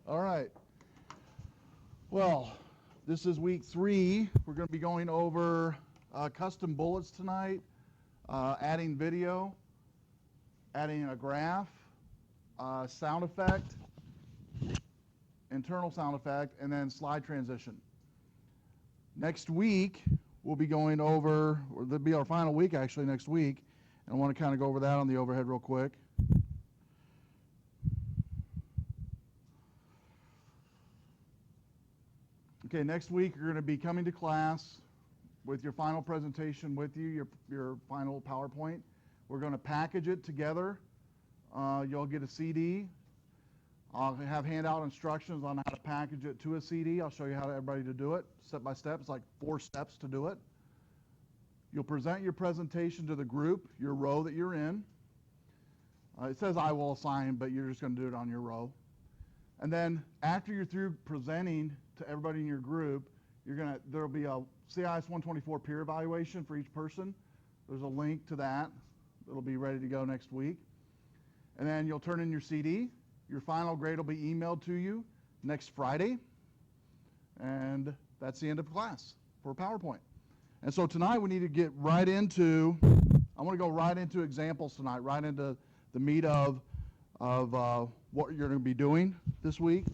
All right. Well, this is week 3. We're going to be going over custom bullets tonight, adding video, adding a graph, sound effect, internal sound effect, and then slide transition. Next week, we'll be going over, or that'll be our final week actually next week, and I want to kind of go over that on the overhead real quick. Okay, next week you're going to be coming to class with your final presentation with you, your final PowerPoint. We're going to package it together. You'll get a CD. I'll have handout instructions on how to package it to a CD. I'll show you how everybody to do it step by step. It's like 4 steps to do it. You'll present your presentation to the group, your row that you're in. It says I will assign, but you're just going to do it on your row. And then after you're through presenting to everybody in your group, there'll be a CIS124 peer evaluation for each person. There's a link to that. It'll be ready to go next week. And then you'll turn in your CD. Your final grade will be emailed to you next Friday. And that's the end of class for PowerPoint. And so tonight we need to get right into, I want to go right into examples tonight, right into the meat of what you're going to be doing this week.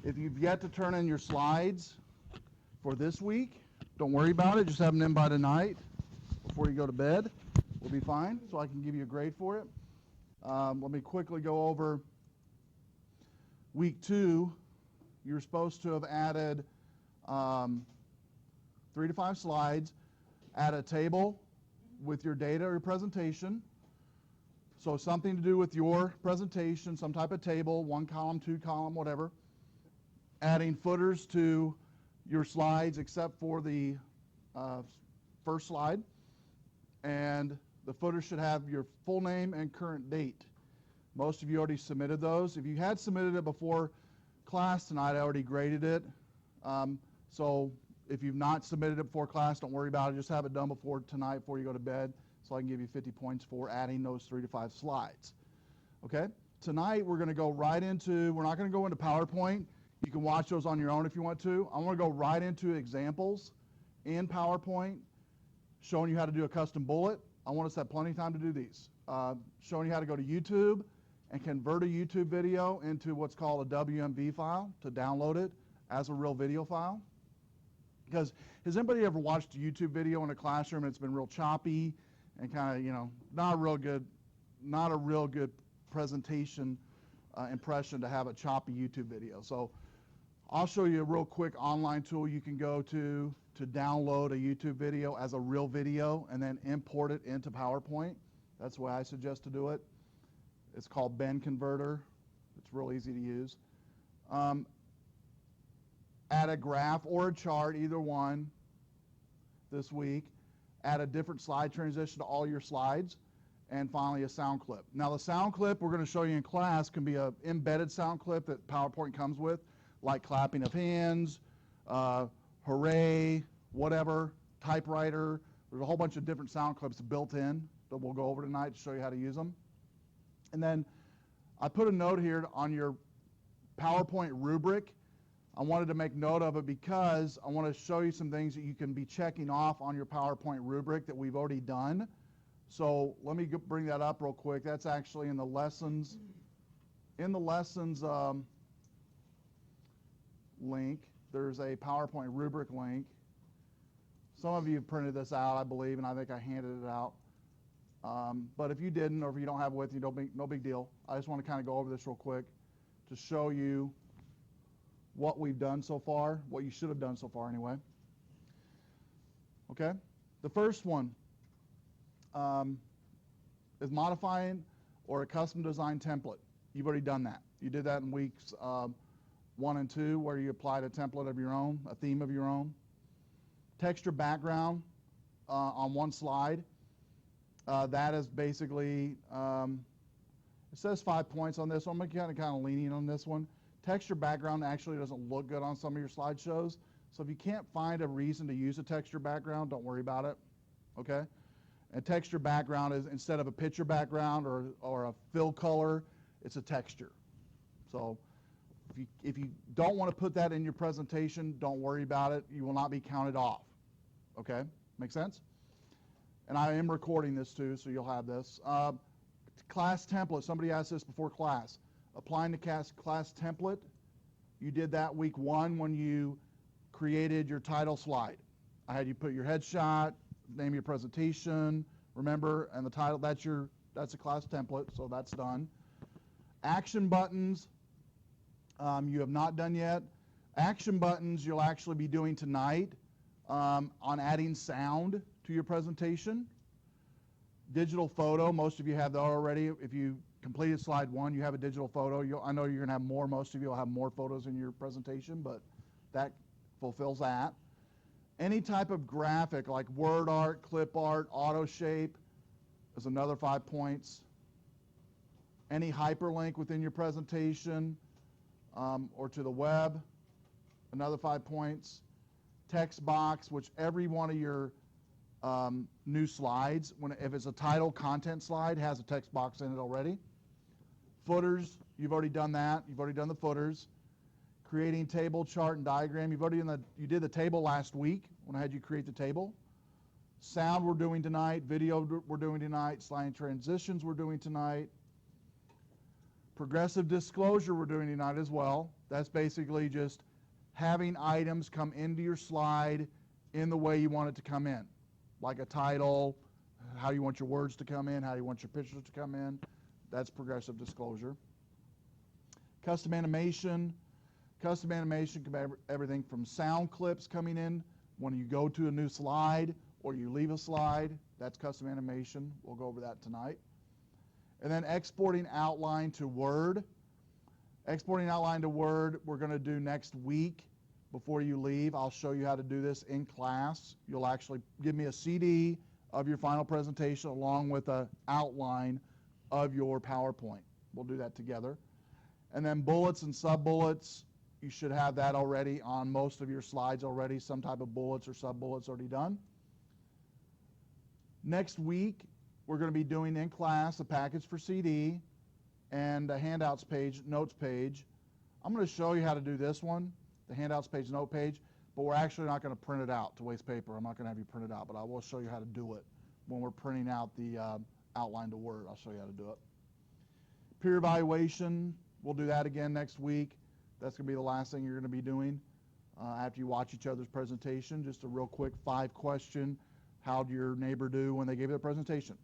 If you've yet to turn in your slides for this week, don't worry about it. Just have them in by tonight before you go to bed. We'll be fine, so I can give you a grade for it. Let me quickly go over week 2. You're supposed to have added 3 to 5 slides, add a table with your data or your presentation. So something to do with your presentation, some type of table, 1 column, 2 column, whatever. Adding footers to your slides except for the first slide. And the footer should have your full name and current date. Most of you already submitted those. If you had submitted it before class tonight, I already graded it. So if you've not submitted it before class, don't worry about it. Just have it done before tonight before you go to bed, so I can give you 50 points for adding those 3 to 5 slides. Okay? Tonight we're going to go right into, we're not going to go into PowerPoint. You can watch those on your own if you want to. I want to go right into examples in PowerPoint, showing you how to do a custom bullet. I want us to have plenty of time to do these. Showing you how to go to YouTube and convert a YouTube video into what's called a WMV file to download it as a real video file. Because has anybody ever watched a YouTube video in a classroom and it's been real choppy and kind of, not a real good presentation impression to have a choppy YouTube video. So I'll show you a real quick online tool you can go to download a YouTube video as a real video and then import it into PowerPoint. That's the way I suggest to do it. It's called Ben Converter. It's real easy to use. Add a graph or a chart, either one, this week. Add a different slide transition to all your slides. And finally, a sound clip. Now, the sound clip we're going to show you in class can be an embedded sound clip that PowerPoint comes with, like clapping of hands, hooray, whatever, typewriter. There's a whole bunch of different sound clips built in that we'll go over tonight to show you how to use them. And then I put a note here on your PowerPoint rubric. I wanted to make note of it because I want to show you some things that you can be checking off on your PowerPoint rubric that we've already done. So let me bring that up real quick. That's actually in the lessons. In the lessons link, there's a PowerPoint rubric link. Some of you have printed this out, I believe, and I think I handed it out. But if you didn't, or if you don't have it with you, no big deal. I just want to kind of go over this real quick to show you what we've done so far, what you should have done so far anyway. Okay? The first one is modifying or a custom design template. You've already done that. You did that in weeks 1 and 2 where you applied a template of your own, a theme of your own. Texture background on one slide. That is basically, it says 5 points on this one. I'm kind of leaning on this one. Texture background actually doesn't look good on some of your slideshows. So if you can't find a reason to use a texture background, don't worry about it, okay? And texture background is, instead of a picture background or a fill color, it's a texture. So if if you don't want to put that in your presentation, don't worry about it. You will not be counted off. Okay? Make sense? And I am recording this too, so you'll have this. Class template. Somebody asked this before class. Applying the class template. You did that week 1 when you created your title slide. I had you put your headshot, name of your presentation, remember, and the title. That's a class template, so that's done. Action buttons, you have not done yet. Action buttons you'll actually be doing tonight on adding sound to your presentation. Digital photo, most of you have that already. If you completed slide 1, you have a digital photo. I know you're going to have more. Most of you will have more photos in your presentation, but that fulfills that. Any type of graphic like word art, clip art, auto shape is another 5 points. Any hyperlink within your presentation or to the web, another 5 points. Text box, which every one of your new slides, if it's a title content slide, has a text box in it already. Footers, you've already done that. You've already done the footers. Creating table, chart, and diagram. You did the table last week when I had you create the table. Sound we're doing tonight. Video we're doing tonight. Slide transitions we're doing tonight. Progressive disclosure we're doing tonight as well. That's basically just having items come into your slide in the way you want it to come in. Like a title, how you want your words to come in, how you want your pictures to come in. That's progressive disclosure. Custom animation. Custom animation can be everything from sound clips coming in when you go to a new slide or you leave a slide. That's custom animation. We'll go over that tonight. And then exporting outline to Word. Exporting outline to Word we're going to do next week before you leave. I'll show you how to do this in class. You'll actually give me a CD of your final presentation along with an outline of your PowerPoint. We'll do that together. And then bullets and sub-bullets. You should have that already on most of your slides already, some type of bullets or sub-bullets already done. Next week, we're going to be doing in class a package for CD and a handouts page, notes page. I'm going to show you how to do this one, the handouts page, note page, but we're actually not going to print it out to waste paper. I'm not going to have you print it out, but I will show you how to do it when we're printing out the outline to Word. I'll show you how to do it. Peer evaluation, we'll do that again next week. That's going to be the last thing you're going to be doing after you watch each other's presentation. Just a real quick 5-question, how did your neighbor do when they gave their presentation?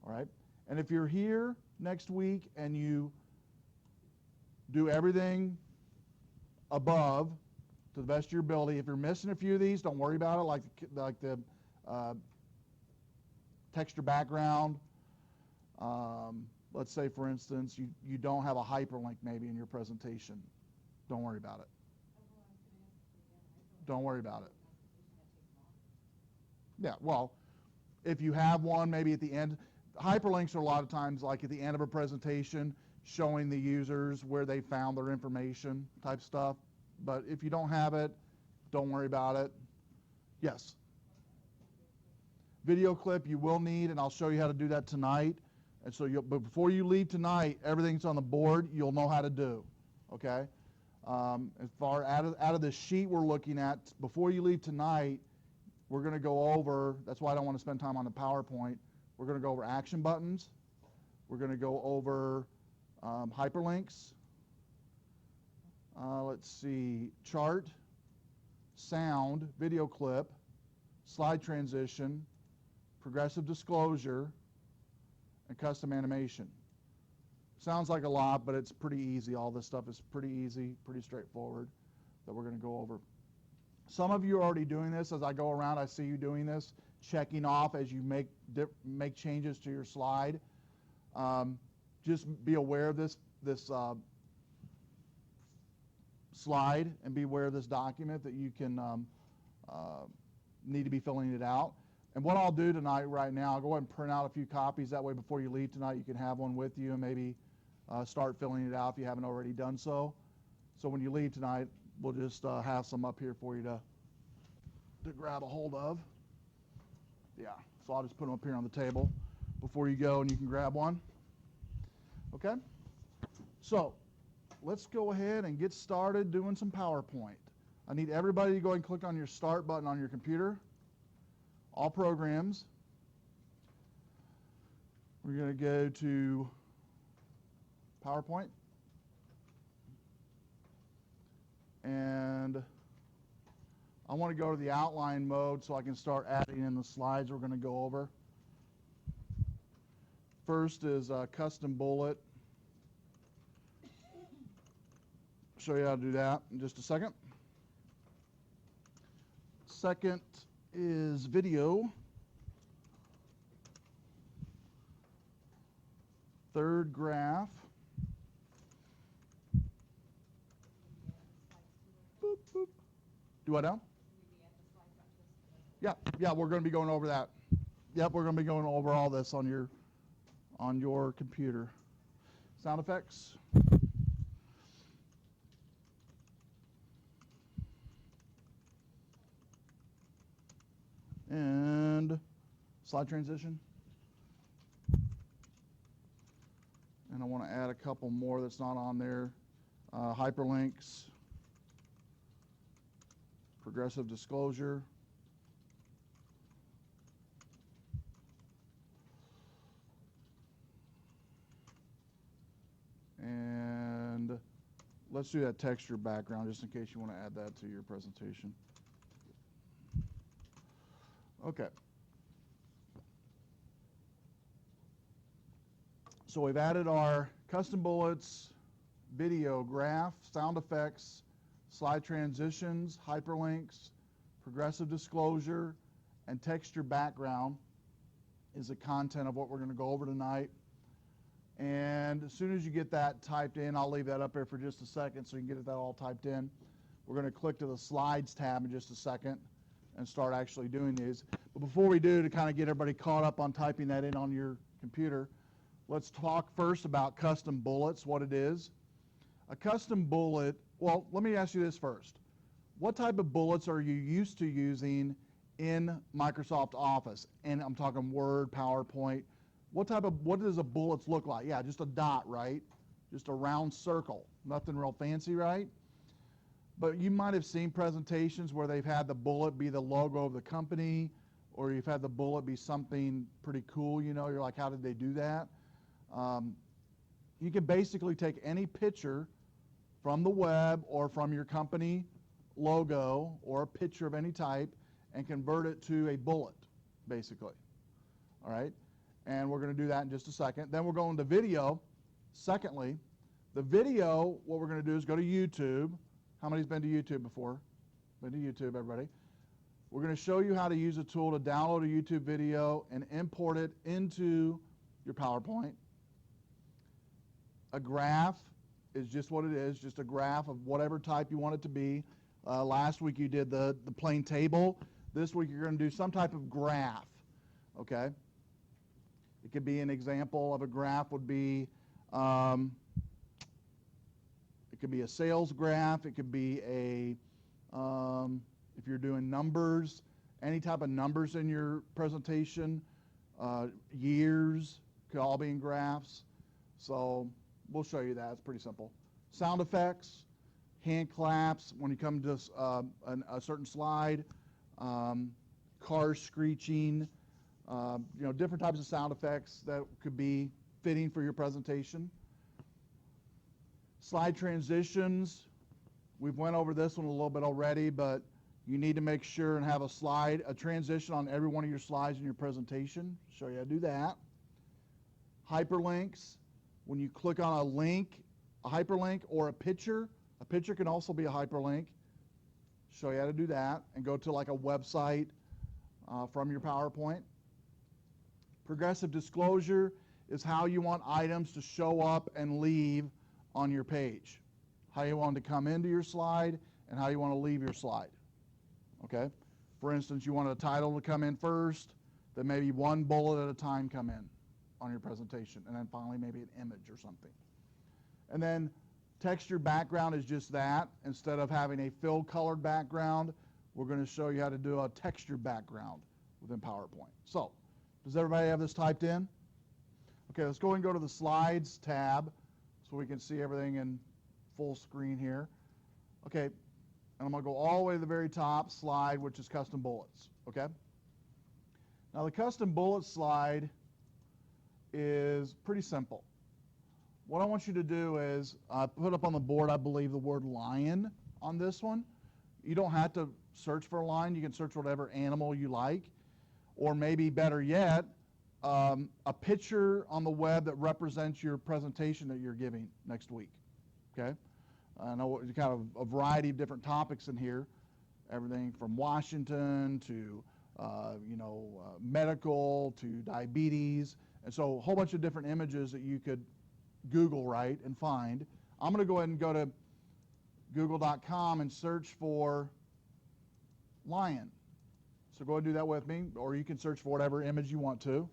All right? And if you're here next week and you do everything above to the best of your ability, if you're missing a few of these, don't worry about it, like the texture background. Let's say, for instance, you don't have a hyperlink maybe in your presentation. Don't worry about it. Don't worry about it. Yeah, well, if you have one, maybe at the end. Hyperlinks are a lot of times like at the end of a presentation, showing the users where they found their information type stuff. But if you don't have it, don't worry about it. Yes? Video clip you will need, and I'll show you how to do that tonight. And so, but before you leave tonight, everything's on the board. You'll know how to do, okay? As far out of the sheet we're looking at, before you leave tonight, we're going to go over, that's why I don't want to spend time on the PowerPoint. We're going to go over action buttons. We're going to go over hyperlinks. Let's see, chart, sound, video clip, slide transition, progressive disclosure, and custom animation. Sounds like a lot, but it's pretty easy. All this stuff is pretty easy, pretty straightforward that we're going to go over. Some of you are already doing this. As I go around, I see you doing this, checking off as you make changes to your slide. Just be aware of this slide and be aware of this document that you can need to be filling it out. And what I'll do tonight, right now, I'll go ahead and print out a few copies. That way, before you leave tonight, you can have one with you and maybe start filling it out if you haven't already done so. So when you leave tonight, we'll just have some up here for you to grab a hold of. Yeah, so I'll just put them up here on the table before you go, and you can grab one. Okay? So let's go ahead and get started doing some PowerPoint. I need everybody to go ahead and click on your Start button on your computer. All programs. We're going to go to PowerPoint. And I want to go to the outline mode so I can start adding in the slides we're going to go over. First is a custom bullet. Show you how to do that in just a second. Second is video. Third, graph. Boop, boop. Do what now? Yeah, we're going to be going over that. Yep, we're going to be going over all this on your computer. Sound effects. And slide transition. And I want to add a couple more that's not on there. Hyperlinks. Progressive disclosure. And let's do that texture background just in case you want to add that to your presentation. Okay. So we've added our custom bullets, video, graph, sound effects, slide transitions, hyperlinks, progressive disclosure, and texture background is the content of what we're going to go over tonight. And as soon as you get that typed in, I'll leave that up there for just a second so you can get that all typed in. We're going to click to the Slides tab in just a second and start actually doing these. But before we do, to kind of get everybody caught up on typing that in on your computer, let's talk first about custom bullets, what it is. A custom bullet, well, let me ask you this first. What type of bullets are you used to using in Microsoft Office? And I'm talking Word, PowerPoint. What does a bullets look like? Yeah, just a dot, right? Just a round circle. Nothing real fancy, right? But you might have seen presentations where they've had the bullet be the logo of the company, or you've had the bullet be something pretty cool, you know, you're like, how did they do that? You can basically take any picture from the web or from your company logo or a picture of any type and convert it to a bullet, basically. All right? And we're going to do that in just a second. Then we're going to video. Secondly, the video, what we're going to do is go to YouTube. How many's been to YouTube before? Been to YouTube, everybody. We're going to show you how to use a tool to download a YouTube video and import it into your PowerPoint. A graph is just what it is, just a graph of whatever type you want it to be. Last week you did the plain table. This week you're going to do some type of graph, okay? It could be an example of a graph would be, it could be a sales graph. It could be a, if you're doing numbers, any type of numbers in your presentation, years could all be in graphs. So we'll show you that. It's pretty simple. Sound effects, hand claps when you come to a certain slide, cars screeching, you know, different types of sound effects that could be fitting for your presentation. Slide transitions, we've went over this one a little bit already, but you need to make sure and have a transition on every one of your slides in your presentation. Show you how to do that. Hyperlinks, when you click on a link, a hyperlink or a picture can also be a hyperlink. Show you how to do that and go to like a website from your PowerPoint. Progressive disclosure is how you want items to show up and leave on your page. How you want to come into your slide and how you want to leave your slide. Okay? For instance, you want a title to come in first, then maybe one bullet at a time come in on your presentation, and then finally maybe an image or something. And then texture background is just that. Instead of having a filled colored background, we're going to show you how to do a texture background within PowerPoint. So, does everybody have this typed in? Okay, let's go and go to the Slides tab so we can see everything in full screen here. Okay, and I'm going to go all the way to the very top slide, which is custom bullets. Okay. Now the custom bullet slide is pretty simple. What I want you to do is put up on the board, I believe, the word lion on this one. You don't have to search for a lion. You can search whatever animal you like. Or maybe better yet, a picture on the web that represents your presentation that you're giving next week. Okay? I know kind of a variety of different topics in here, everything from Washington to medical to diabetes, and so a whole bunch of different images that you could Google, right, and find. I'm going to go ahead and go to google.com and search for lion. So go ahead and do that with me, or you can search for whatever image you want to.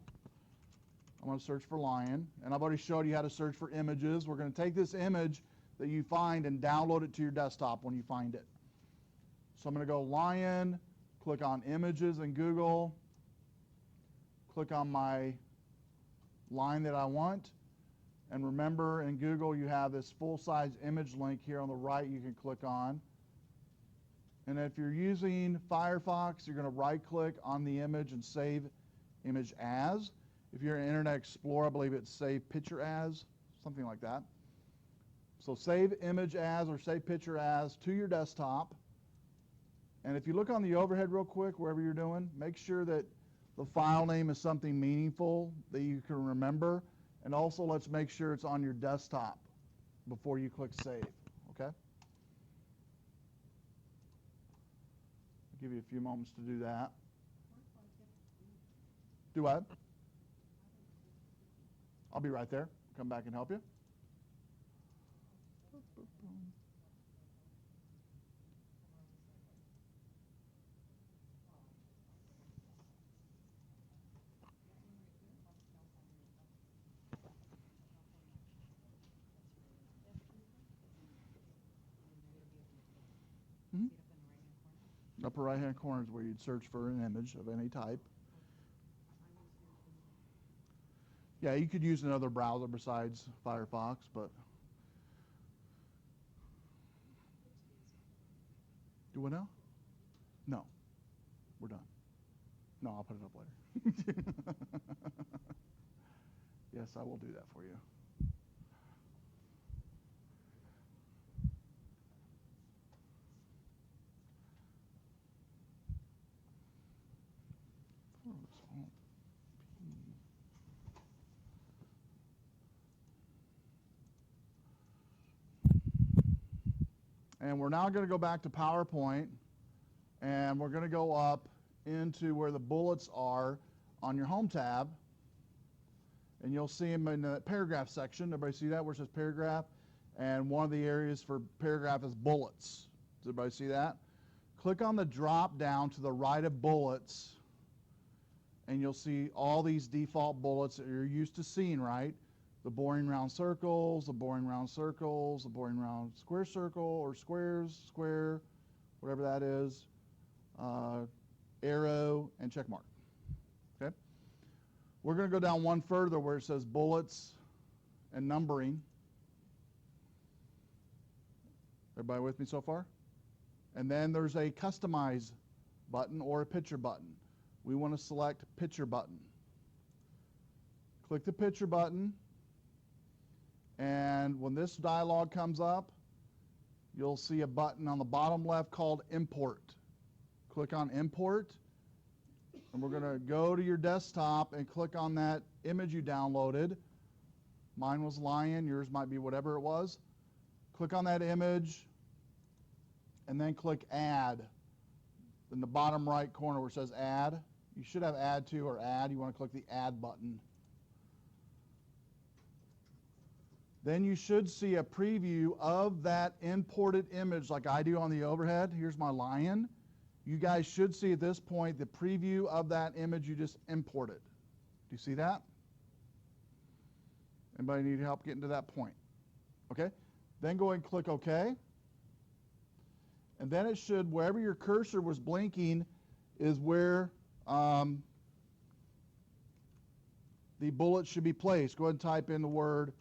I'm going to search for lion, and I've already showed you how to search for images. We're going to take this image that you find and download it to your desktop when you find it. So I'm going to go lion, click on images in Google, click on my line that I want, and remember in Google you have this full-size image link here on the right you can click on. And if you're using Firefox, you're going to right-click on the image and save image as. If you're in Internet Explorer, I believe it's save picture as, something like that. So save image as or save picture as to your desktop. And if you look on the overhead real quick, wherever you're doing, make sure that the file name is something meaningful that you can remember. And also let's make sure it's on your desktop before you click save, okay? I'll give you a few moments to do that. Do what? I'll be right there. Come back and help you. Upper right-hand corner is where you'd search for an image of any type. Yeah, you could use another browser besides Firefox, but do what now? No, we're done. No, I'll put it up later. Yes, I will do that for you. And we're now going to go back to PowerPoint, and we're going to go up into where the bullets are on your Home tab. And you'll see them in the paragraph section. Everybody see that where it says paragraph? And one of the areas for paragraph is bullets. Does everybody see that? Click on the drop down to the right of bullets, and you'll see all these default bullets that you're used to seeing, right? The boring round circles, the boring round circles, the boring round square circle or squares, square, whatever that is, arrow, and check mark. Okay? We're going to go down one further where it says bullets and numbering. Everybody with me so far? And then there's a customize button or a picture button. We want to select picture button. Click the picture button. And when this dialog comes up, you'll see a button on the bottom left called Import. Click on Import, and we're going to go to your desktop and click on that image you downloaded. Mine was lion, yours might be whatever it was. Click on that image, and then click Add. In the bottom right corner where it says Add, you should have Add To or Add. You want to click the Add button. Then you should see a preview of that imported image like I do on the overhead. Here's my lion. You guys should see at this point the preview of that image you just imported. Do you see that? Anybody need help getting to that point? Okay. Then go ahead and click OK. And then it should, wherever your cursor was blinking, is where the bullet should be placed. Go ahead and type in the word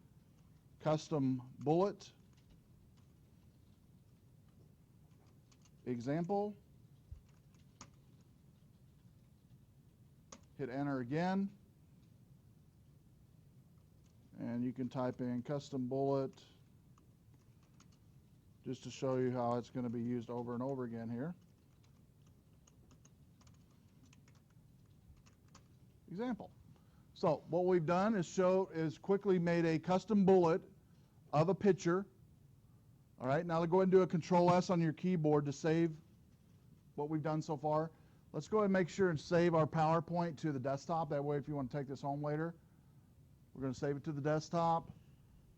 custom bullet. example. Hit enter again. And you can type in custom bullet just to show you how it's going to be used over and over again here. Example. So what we've done is quickly made a custom bullet of a picture. All right, now go ahead and do a Control-S on your keyboard to save what we've done so far. Let's go ahead and make sure and save our PowerPoint to the desktop. That way, if you want to take this home later, we're going to save it to the desktop,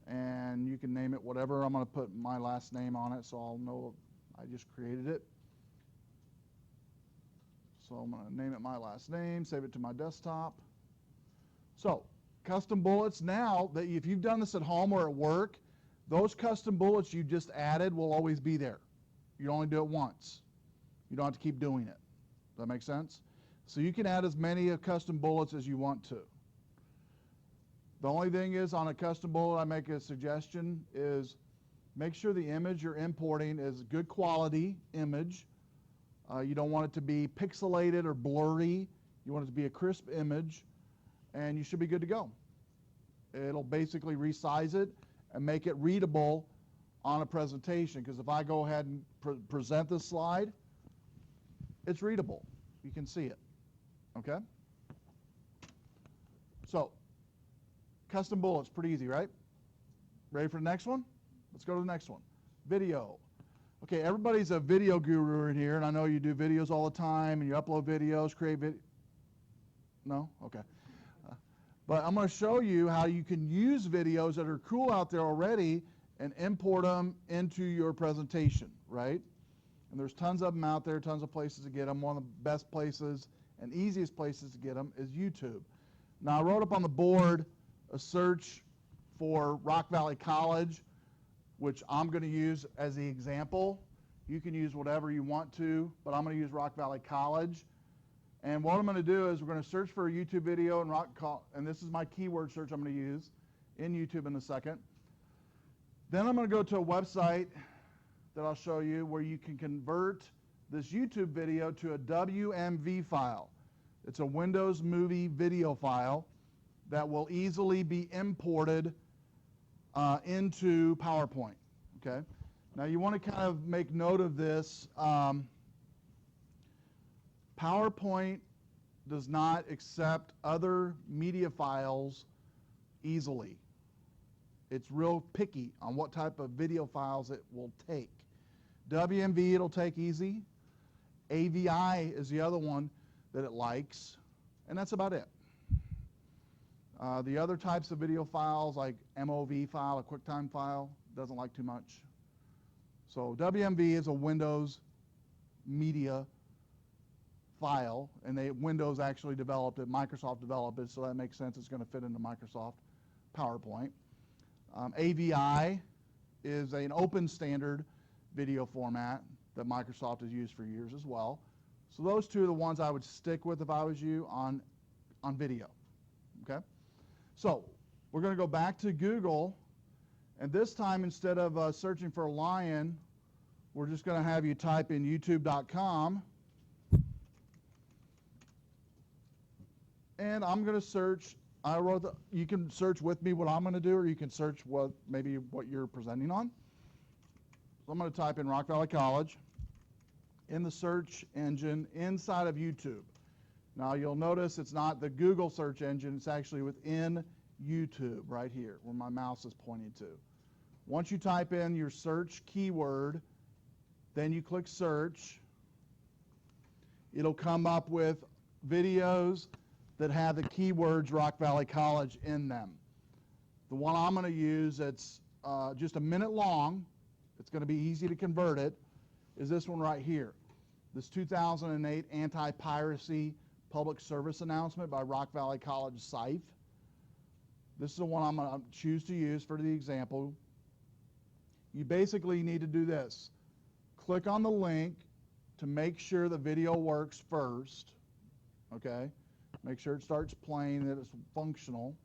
and you can name it whatever. I'm going to put my last name on it so I'll know I just created it. So I'm going to name it my last name, save it to my desktop. So custom bullets now, that if you've done this at home or at work, those custom bullets you just added will always be there. You only do it once. You don't have to keep doing it. Does that make sense? So you can add as many custom bullets as you want to. The only thing is, on a custom bullet, I make a suggestion, is make sure the image you're importing is good quality image. You don't want it to be pixelated or blurry. You want it to be a crisp image, and you should be good to go. It'll basically resize it and make it readable on a presentation, because if I go ahead and present this slide, it's readable. You can see it. Okay? So, custom bullets, pretty easy, right? Ready for the next one? Let's go to the next one. Video. Okay, everybody's a video guru in here, and I know you do videos all the time, and you upload videos, create video. No? Okay. But I'm going to show you how you can use videos that are cool out there already and import them into your presentation, right? And there's tons of them out there, tons of places to get them. One of the best places and easiest places to get them is YouTube. Now, I wrote up on the board a search for Rock Valley College, which I'm going to use as the example. You can use whatever you want to, but I'm going to use Rock Valley College. And what I'm going to do is we're going to search for a YouTube video, and this is my keyword search I'm going to use in YouTube in a second. Then I'm going to go to a website that I'll show you where you can convert this YouTube video to a WMV file. It's a Windows Movie video file that will easily be imported into PowerPoint. Okay. Now you want to kind of make note of this. PowerPoint does not accept other media files easily. It's real picky on what type of video files it will take. WMV it'll take easy. AVI is the other one that it likes, and that's about it. The other types of video files, like MOV file, a QuickTime file, doesn't like too much. So WMV is a Windows media file, and Windows actually developed it, Microsoft developed it, so that makes sense. It's going to fit into Microsoft PowerPoint. AVI is an open standard video format that Microsoft has used for years as well. So those two are the ones I would stick with if I was you on video. Okay? So we're going to go back to Google, and this time instead of searching for a lion, we're just going to have you type in youtube.com. And I'm going to search. You can search with me what I'm going to do, or you can search maybe what you're presenting on. So I'm going to type in Rock Valley College in the search engine inside of YouTube. Now you'll notice it's not the Google search engine, it's actually within YouTube right here where my mouse is pointing to. Once you type in your search keyword, then you click search. It'll come up with videos that have the keywords Rock Valley College in them. The one I'm going to use that's just a minute long, it's going to be easy to convert it, is this one right here. This 2008 anti-piracy public service announcement by Rock Valley College SIFE. This is the one I'm going to choose to use for the example. You basically need to do this. Click on the link to make sure the video works first. Okay? Make sure it starts playing, that it's functional.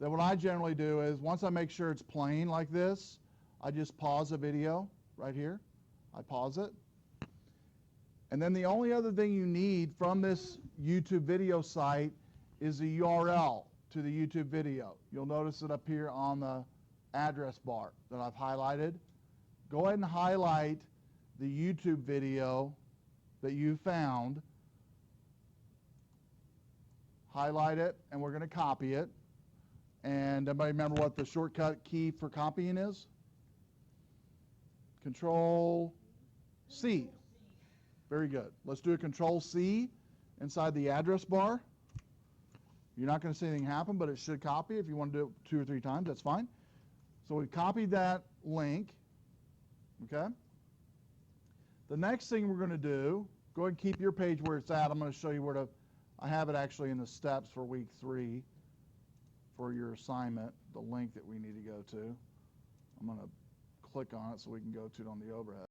Then what I generally do is, once I make sure it's playing like this, I just pause the video right here. I pause it. And then the only other thing you need from this YouTube video site is the URL to the YouTube video. You'll notice it up here on the address bar that I've highlighted. Go ahead and highlight the YouTube video that you found. Highlight it, and we're going to copy it. And everybody remember what the shortcut key for copying is? Control C. Very good. Let's do a Control C inside the address bar. You're not going to see anything happen, but it should copy. If you want to do it 2 or 3 times, that's fine. So we copied that link. Okay? The next thing we're going to do, go ahead and keep your page where it's at. I'm going to show you where to, I have it actually in the steps for week 3 for your assignment, the link that we need to go to. I'm going to click on it so we can go to it on the overhead.